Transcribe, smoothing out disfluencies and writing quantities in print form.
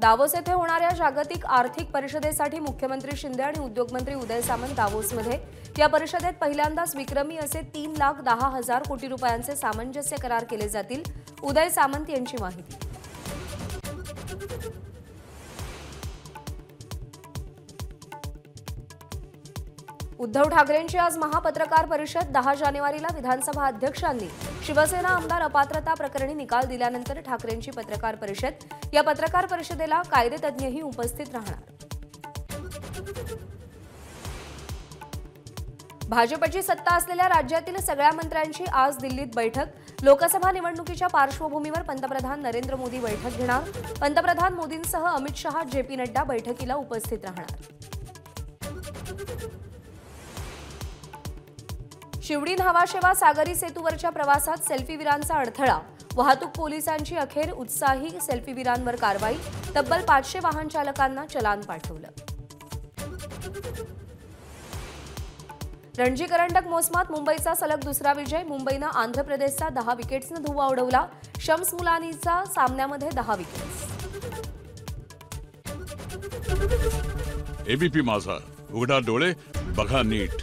Davos येथे होणाऱ्या जागतिक आर्थिक परिषदेसाठी मुख्यमंत्री शिंदे आणि उद्योगमंत्री उदय सामंत दावोसमध्ये। या परिषदेत पहिल्यांदाच विक्रमी असे 3,10,000 कोटी रुपयांचे सामंजस्य करार केले जातील। उदय सामंत यांची माहिती। उद्धव ठाकरेंची आज महापत्रकार परिषद। 10 जानेवारीला विधानसभा अध्यक्षांनी शिवसेना आमदार अपात्रता प्रकरणी निकाल दिल्यानंतर ठाकरेंची पत्रकार परिषद। या पत्रकार परिषदेला कायदेतज्ञही उपस्थित राहणार। भाजपची सत्ता असलेल्या राज्यातील सगळ्या मंत्र्यांची आज दिल्लीत बैठक। लोकसभा निवडणुकीच्या पार्श्वभूमीवर पंतप्रधान नरेंद्र मोदी बैठक घेणार। पंतप्रधान मोदींसह अमित शहा, जेपी नड्डा बैठकीला उपस्थित राहणार। शिवडी न्हावाशेवा सागरी सेतूवरच्या प्रवासात सेल्फीवीरांचा अडथळा। वाहतूक पोलिसांची अखेर उत्साही सेल्फीवीरांवर कारवाई। तब्बल 500 वाहन चालकांना चलान पाठवलं। रणजी करंडक मोसमात मुंबईचा सलग दुसरा विजय। मुंबईनं आंध्र प्रदेशचा 10 विकेट्सनं धुव्वा उडवला। शम्स मुलानीचा सामन्यामध्ये 10 विकेट्स। एबीपी माझा, उघडा डोळे बघा नीट।